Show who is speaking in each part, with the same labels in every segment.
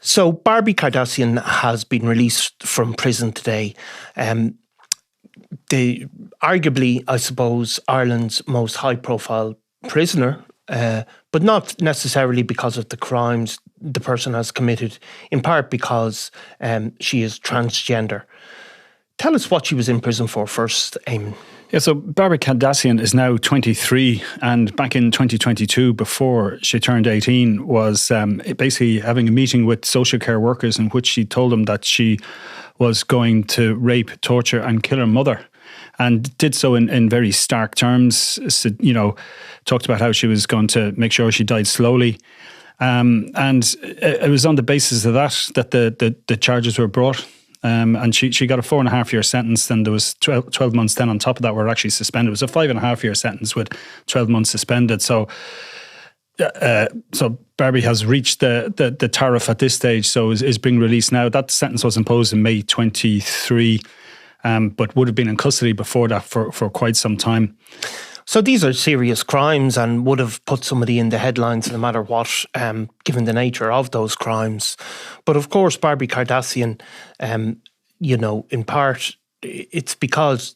Speaker 1: So Barbie Kardashian has been released from prison today. Arguably, I suppose, Ireland's most high-profile prisoner, but not necessarily because of the crimes the person has committed, in part because she is transgender. Tell us what she was in prison for first, Eamon.
Speaker 2: Yeah, so Barbie Kardashian is now 23, and back in 2022, before she turned 18, was basically having a meeting with social care workers in which she told them that she was going to rape, torture and kill her mother, and did so in very stark terms. So, talked about how she was going to make sure she died slowly. And it was on the basis of that the charges were brought. And she got a 4.5-year sentence. Then there was 12 months then on top of that were actually suspended. It was a 5.5-year sentence with 12 months suspended. So Barbie has reached the tariff at this stage, so is being released now. That sentence was imposed in May 23, but would have been in custody before that for quite some time.
Speaker 1: So these are serious crimes and would have put somebody in the headlines no matter what, given the nature of those crimes. But of course, Barbie Kardashian, in part, it's because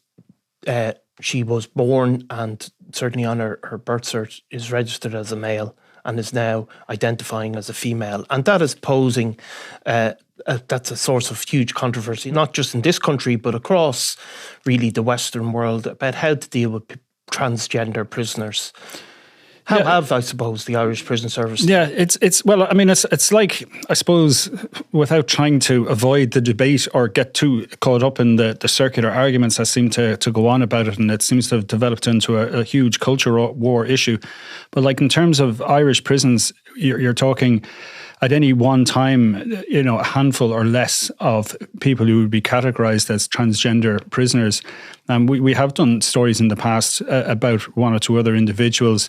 Speaker 1: she was born and certainly on her birth cert is registered as a male and is now identifying as a female. And that is posing, that's a source of huge controversy, not just in this country, but across really the Western world about how to deal with transgender prisoners. How have, I suppose, the Irish Prison Service?
Speaker 2: Yeah, it's like, I suppose, without trying to avoid the debate or get too caught up in the circular arguments that seem to go on about it, and it seems to have developed into a huge culture war issue. But like in terms of Irish prisons, you're talking at any one time, a handful or less of people who would be categorised as transgender prisoners. We have done stories in the past about one or two other individuals.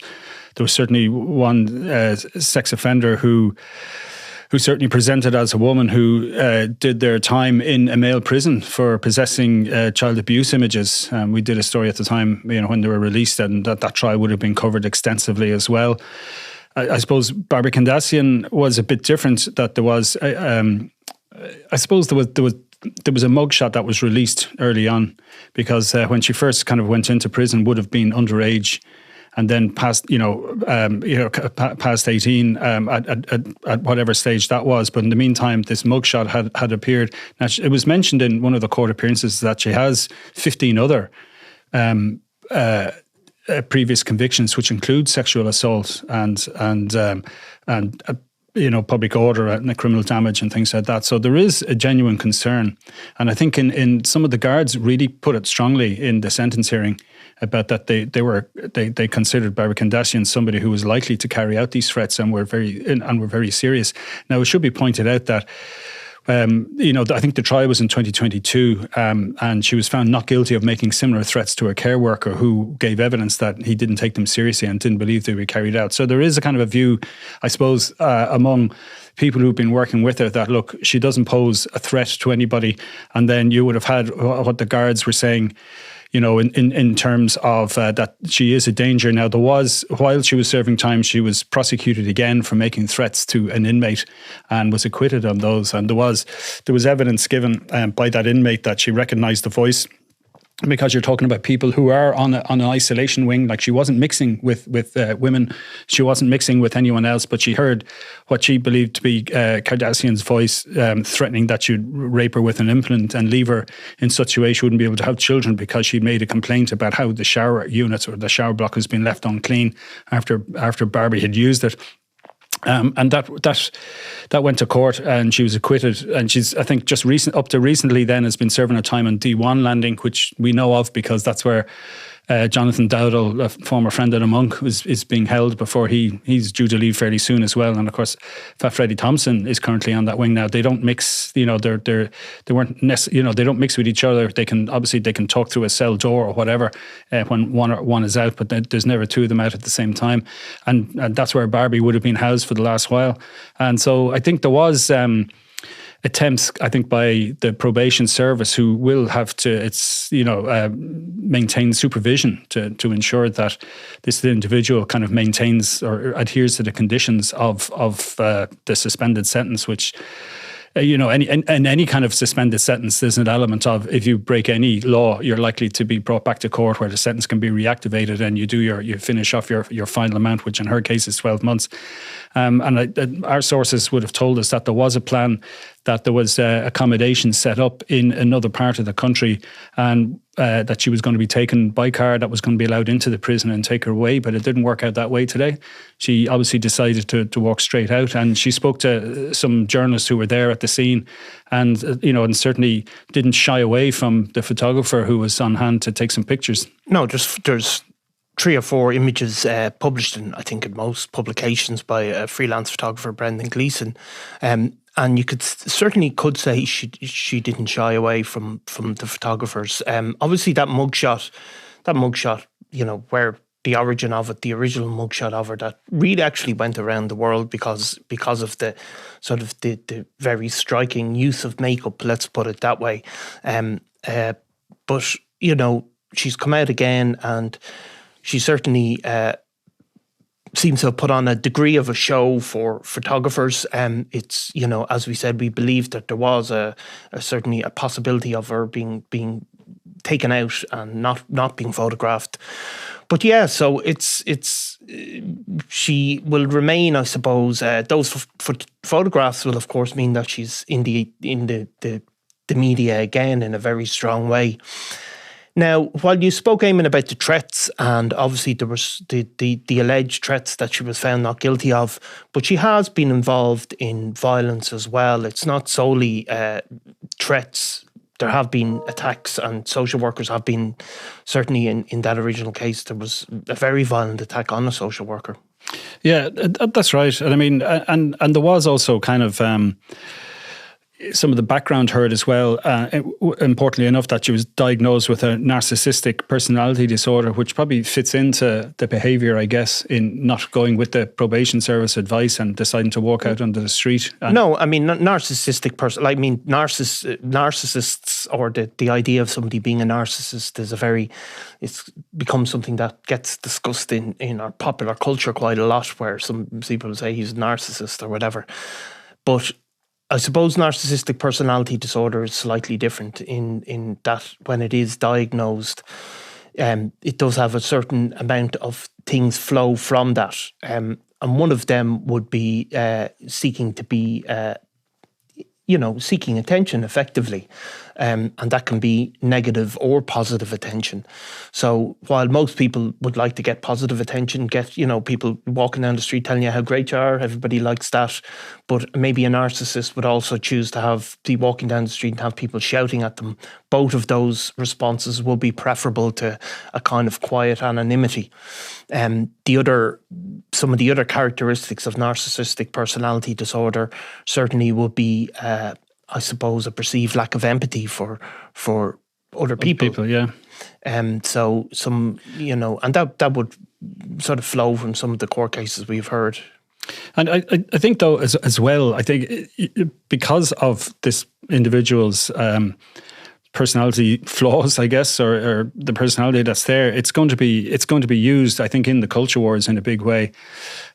Speaker 2: There was certainly one sex offender who certainly presented as a woman who did their time in a male prison for possessing child abuse images. We did a story at the time, when they were released, and that trial would have been covered extensively as well. I suppose Barbie Kardashian was a bit different. That there was, I suppose there was a mugshot that was released early on, because when she first kind of went into prison, would have been underage, and then past past 18 at whatever stage that was. But in the meantime, this mugshot had appeared. Now, it was mentioned in one of the court appearances that she has 15 other previous convictions, which include sexual assault and public order and criminal damage and things like that. So there is a genuine concern, and I think in some of the guards really put it strongly in the sentence hearing about that they considered Barbie Kardashian somebody who was likely to carry out these threats and were very serious. Now, it should be pointed out that I think the trial was in 2022, and she was found not guilty of making similar threats to a care worker who gave evidence that he didn't take them seriously and didn't believe they would be carried out. So there is a kind of a view, I suppose, among people who've been working with her that, look, she doesn't pose a threat to anybody. And then you would have had what the guards were saying, in terms of that she is a danger. Now, while she was serving time, she was prosecuted again for making threats to an inmate and was acquitted on those. And there was evidence given by that inmate that she recognised the voice, because you're talking about people who are on an isolation wing. Like, she wasn't mixing with women, she wasn't mixing with anyone else, but she heard what she believed to be Kardashian's voice threatening that she'd rape her with an implant and leave her in such a way she wouldn't be able to have children, because she'd made a complaint about how the shower unit or the shower block has been left unclean after Barbie had used it. And that went to court, and she was acquitted. And she's, I think, just up to recently then has been serving her time on D1 landing, which we know of because that's where Jonathan Dowdall, a former friend of the monk, is being held before he's due to leave fairly soon as well. And of course, Fat Freddie Thompson is currently on that wing now. They don't mix, they don't mix with each other. They can talk through a cell door or whatever when one is out, but there's never two of them out at the same time. And that's where Barbie would have been housed for the last while. And so I think there was attempts, I think, by the probation service, who will have to, maintain supervision to ensure that this individual kind of maintains or adheres to the conditions of the suspended sentence, which, any kind of suspended sentence, there's an element of, if you break any law, you're likely to be brought back to court where the sentence can be reactivated, and you finish off your final amount, which in her case is 12 months. Our sources would have told us that there was a plan, that there was accommodation set up in another part of the country, and that she was going to be taken by car, that was going to be allowed into the prison and take her away, but it didn't work out that way today. She obviously decided to walk straight out, and she spoke to some journalists who were there at the scene, and and certainly didn't shy away from the photographer who was on hand to take some pictures.
Speaker 1: No, there's 3 or 4 images published in most publications by a freelance photographer, Brendan Gleeson. And you certainly could say she didn't shy away from the photographers. Obviously, that mugshot, where the origin of it, the original mugshot of her, that really actually went around the world because of the sort of the very striking use of makeup. Let's put it that way. But she's come out again, and she certainly seems to have put on a degree of a show for photographers. It's, as we said, we believe that there was certainly a possibility of her being taken out and not being photographed. But yeah, so she will remain, I suppose. Those photographs will, of course, mean that she's in the media again in a very strong way. Now, while you spoke, Eamon, about the threats, and obviously there was the alleged threats that she was found not guilty of, but she has been involved in violence as well. It's not solely threats. There have been attacks, and social workers have been, certainly in that original case, there was a very violent attack on a social worker.
Speaker 2: Yeah, that's right. And I mean, and there was also kind of some of the background heard as well, importantly enough, that she was diagnosed with a narcissistic personality disorder, which probably fits into the behaviour, I guess, in not going with the probation service advice and deciding to walk out onto the street.
Speaker 1: No, I mean, narcissistic person. I mean, narcissists, or the idea of somebody being a narcissist is it's become something that gets discussed in our popular culture quite a lot, where some people say he's a narcissist or whatever. But I suppose narcissistic personality disorder is slightly different in that when it is diagnosed, it does have a certain amount of things flow from that. And one of them would be seeking attention effectively. And that can be negative or positive attention. So while most people would like to get positive attention, get, people walking down the street telling you how great you are, everybody likes that. But maybe a narcissist would also choose to be walking down the street and have people shouting at them. Both of those responses will be preferable to a kind of quiet anonymity. Some of the other characteristics of narcissistic personality disorder certainly would be, I suppose, a perceived lack of empathy for other people.
Speaker 2: Yeah.
Speaker 1: So some, and that would sort of flow from some of the court cases we've heard.
Speaker 2: And I think, though, as well, I think because of this individual's personality flaws, I guess, or the personality that's there, it's going to be used, I think, in the culture wars in a big way.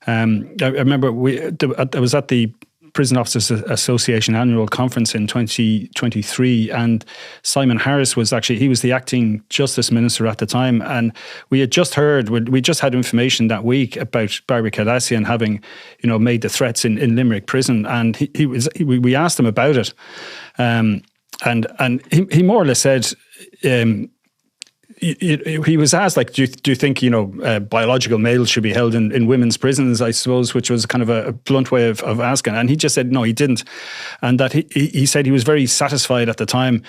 Speaker 2: I remember I was at the Prison Officers Association annual conference in 2023, and Simon Harris was the acting Justice Minister at the time, and we had just had information that week about Barbie Kardashian having, made the threats in Limerick prison, and we asked him about it, and he more or less said, he was asked, do you think, biological males should be held in women's prisons, I suppose, which was kind of a blunt way of asking. And he just said, no, he didn't. And that he said he was very satisfied at the time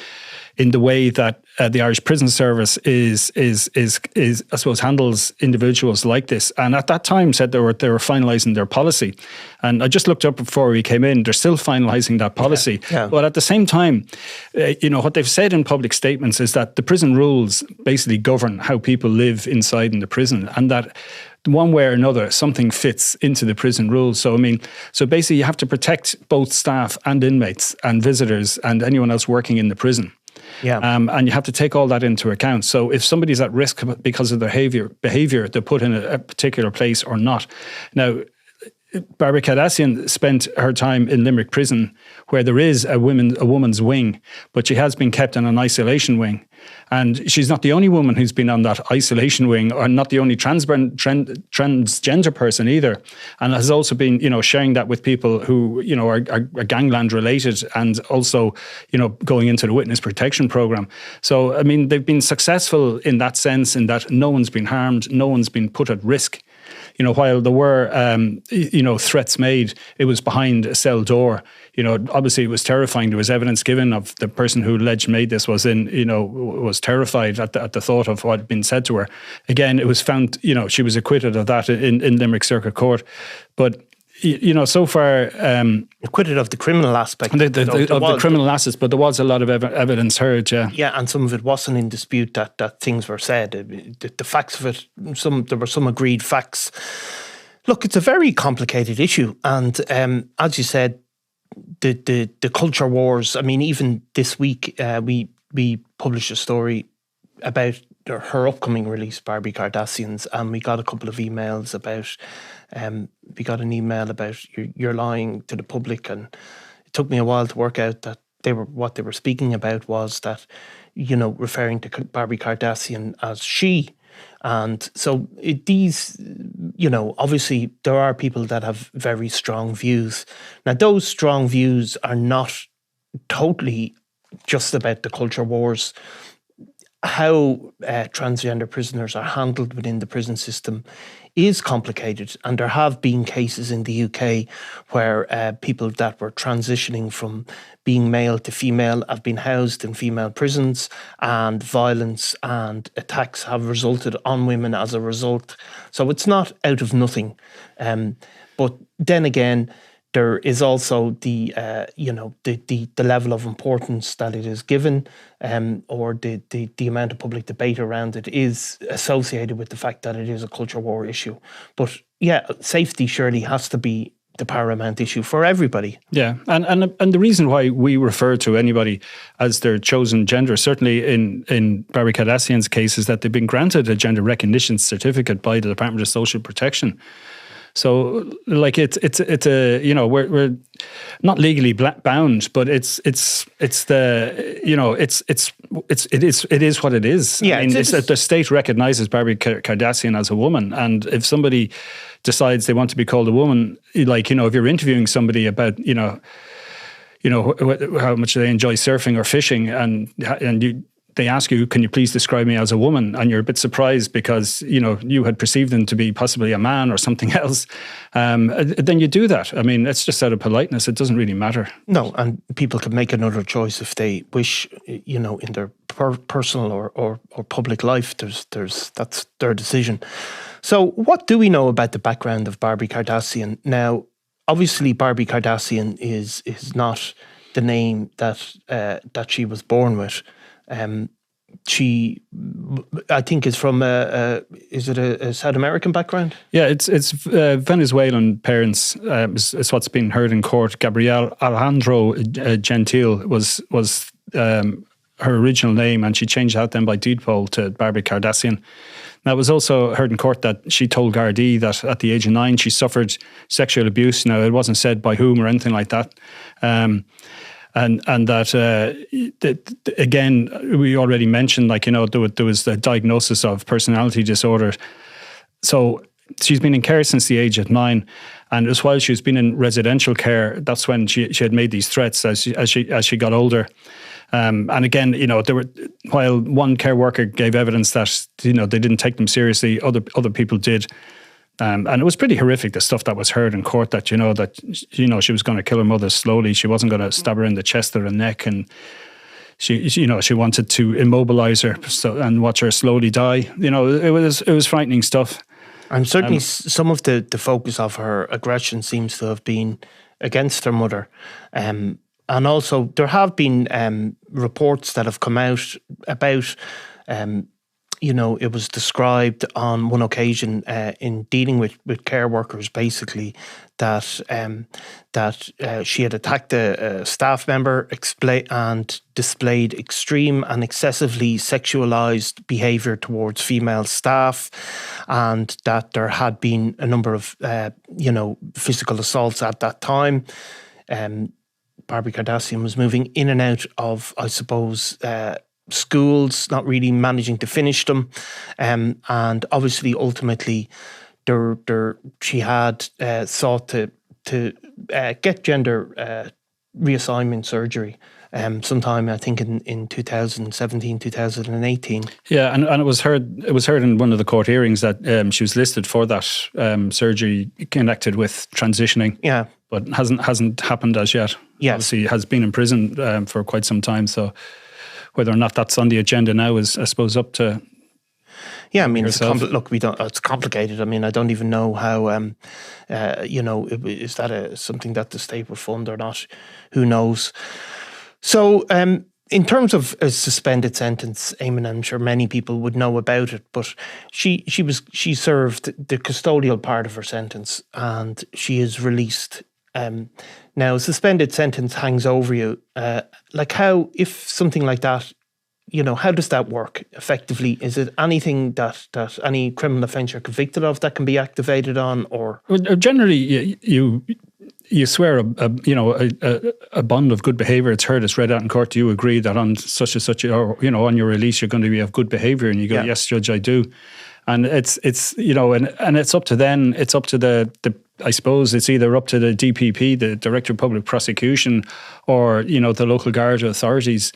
Speaker 2: in the way that the Irish Prison Service is I suppose handles individuals like this. And at that time said they were finalising their policy. And I just looked up before we came in, they're still finalising that policy.
Speaker 1: Yeah.
Speaker 2: But at the same time, what they've said in public statements is that the prison rules basically govern how people live inside in the prison, and that one way or another, something fits into the prison rules. So, so basically you have to protect both staff and inmates and visitors and anyone else working in the prison.
Speaker 1: Yeah.
Speaker 2: And you have to take all that into account. So if somebody's at risk because of their behaviour, they're put in a particular place or not. Now, Barbie Kardashian spent her time in Limerick prison, where there is a woman's wing, but she has been kept in an isolation wing. And she's not the only woman who's been on that isolation wing, or not the only transgender person either, and has also been, sharing that with people who, are gangland related, and also, going into the witness protection program. So, they've been successful in that sense, in that no one's been harmed, no one's been put at risk. While there were, threats made, it was behind a cell door. Obviously it was terrifying. There was evidence given of the person who alleged made this was terrified at the thought of what had been said to her. Again, it was found, she was acquitted of that in Limerick Circuit Court. But so far...
Speaker 1: acquitted of the criminal aspect.
Speaker 2: The criminal aspects, but there was a lot of evidence heard, yeah.
Speaker 1: Yeah, and some of it wasn't in dispute that things were said. The facts of it, there were some agreed facts. Look, it's a very complicated issue. And as you said, the culture wars, even this week, we published a story about her upcoming release, Barbie Kardashian's, and we got a couple of emails about... we got an email about you're lying to the public, and it took me a while to work out that what they were speaking about was that, referring to Barbie Kardashian as she. And so these, obviously there are people that have very strong views. Now, those strong views are not totally just about the culture wars. How transgender prisoners are handled within the prison system is complicated, and there have been cases in the UK where people that were transitioning from being male to female have been housed in female prisons, and violence and attacks have resulted on women as a result. So it's not out of nothing. But then again, there is also the level of importance that it is given, or the amount of public debate around it is associated with the fact that it is a culture war issue. But yeah, safety surely has to be the paramount issue for everybody.
Speaker 2: Yeah, and the reason why we refer to anybody as their chosen gender, certainly in Barbie Kardashian's case, is that they've been granted a gender recognition certificate by the Department of Social Protection. So, like, it's a, we're not legally bound, but it is what it is.
Speaker 1: Yeah,
Speaker 2: the state recognizes Barbie Kardashian as a woman, and if somebody decides they want to be called a woman, if you're interviewing somebody about how much they enjoy surfing or fishing, and they ask you, can you please describe me as a woman? And you're a bit surprised because, you had perceived them to be possibly a man or something else. Then you do that. It's just out of politeness. It doesn't really matter.
Speaker 1: No, and people can make another choice if they wish, in their personal or public life. That's their decision. So what do we know about the background of Barbie Kardashian? Now, obviously, Barbie Kardashian is not the name that she was born with. She, I think, is from is it a South American background?
Speaker 2: Yeah, it's Venezuelan parents. Is what's been heard in court. Gabrielle Alejandro Gentil was her original name, and she changed that then by deed poll to Barbie Kardashian. Now, it was also heard in court that she told Gardaí that at the age of 9 she suffered sexual abuse. Now, it wasn't said by whom or anything like that. And that, again, we already mentioned, there was the diagnosis of personality disorder. So she's been in care since the age of 9. And as while she's been in residential care, that's when she had made these threats as she got older. And again, while one care worker gave evidence that, they didn't take them seriously, other people did. And it was pretty horrific, the stuff that was heard in court, that she was going to kill her mother slowly. She wasn't going to stab her in the chest or the neck. And she wanted to immobilize her and watch her slowly die. It was frightening stuff.
Speaker 1: And certainly some of the focus of her aggression seems to have been against her mother. And also there have been reports that have come out about, it was described on one occasion in dealing with care workers, basically, that she had attacked a staff member and displayed extreme and excessively sexualised behaviour towards female staff, and that there had been a number of, physical assaults at that time. Barbie Kardashian was moving in and out of, I suppose, schools, not really managing to finish them, and obviously ultimately she had sought to get gender reassignment surgery sometime, I think, in 2017, 2018.
Speaker 2: Yeah, and it was heard in one of the court hearings that she was listed for that surgery connected with transitioning.
Speaker 1: Yeah,
Speaker 2: but hasn't happened as yet.
Speaker 1: Yes,
Speaker 2: obviously has been in prison for quite some time. So whether or not that's on the agenda now is, I suppose, up to.
Speaker 1: Yeah, I mean, it's complicated. I mean, I don't even know how, is that something that the state would fund or not? Who knows? So, in terms of a suspended sentence, Eamon, I'm sure many people would know about it, but she served the custodial part of her sentence and she is released. Now, a suspended sentence hangs over you. If something like that, how does that work effectively? Is it anything that any criminal offence you're convicted of that can be activated on, or?
Speaker 2: Well, generally, you swear a bond of good behaviour. It's heard, it's read out in court. Do you agree that on such and such, or on your release, you're going to be of good behaviour? And you go, yes, Judge, I do. And it's and it's up to then. It's up to the I suppose it's either up to the DPP, the Director of Public Prosecution, or the local Garda authorities.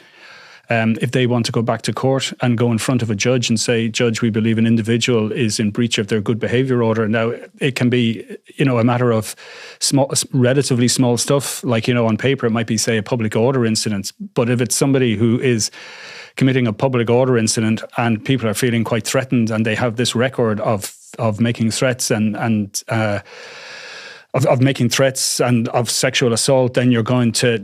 Speaker 2: If they want to go back to court and go in front of a judge and say, Judge, we believe an individual is in breach of their good behaviour order. Now, it can be, a matter of relatively small stuff. Like, on paper, it might be, say, a public order incident. But if it's somebody who is committing a public order incident and people are feeling quite threatened and they have this record of making threats and of making threats and of sexual assault, then you're going to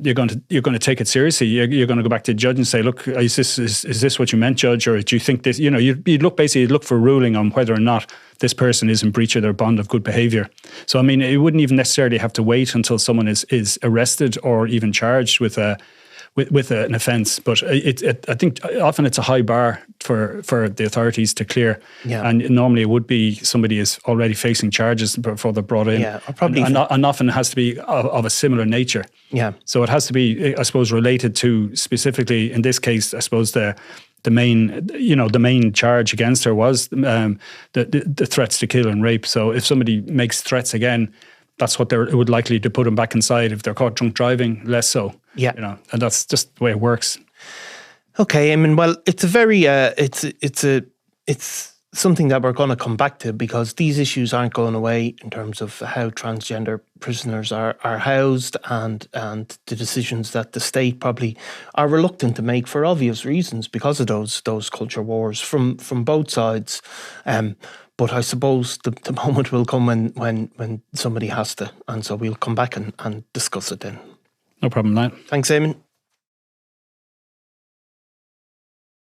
Speaker 2: take it seriously. You're going to go back to the judge and say, look, is this what you meant, Judge, or do you think this? You'd look for a ruling on whether or not this person is in breach of their bond of good behaviour. So I mean, it wouldn't even necessarily have to wait until someone is arrested or even charged with an offence, but I think often it's a high bar for the authorities to clear.
Speaker 1: Yeah.
Speaker 2: And normally it would be somebody is already facing charges before they're brought in.
Speaker 1: Yeah, or probably
Speaker 2: and often it has to be of a similar nature.
Speaker 1: Yeah.
Speaker 2: So it has to be, I suppose, related to specifically in this case, I suppose the main charge against her was the threats to kill and rape. So if somebody makes threats again, that's what it would likely to put them back inside. If they're caught drunk driving, less so.
Speaker 1: Yeah.
Speaker 2: And that's just the way it works.
Speaker 1: Okay, I mean, well, it's a very, it's something that we're going to come back to, because these issues aren't going away in terms of how transgender prisoners are housed and the decisions that the state probably are reluctant to make for obvious reasons because of those culture wars from both sides. But I suppose the moment will come when somebody has to, and so we'll come back and discuss it then.
Speaker 2: No problem, Niall.
Speaker 1: Thanks, Eamon.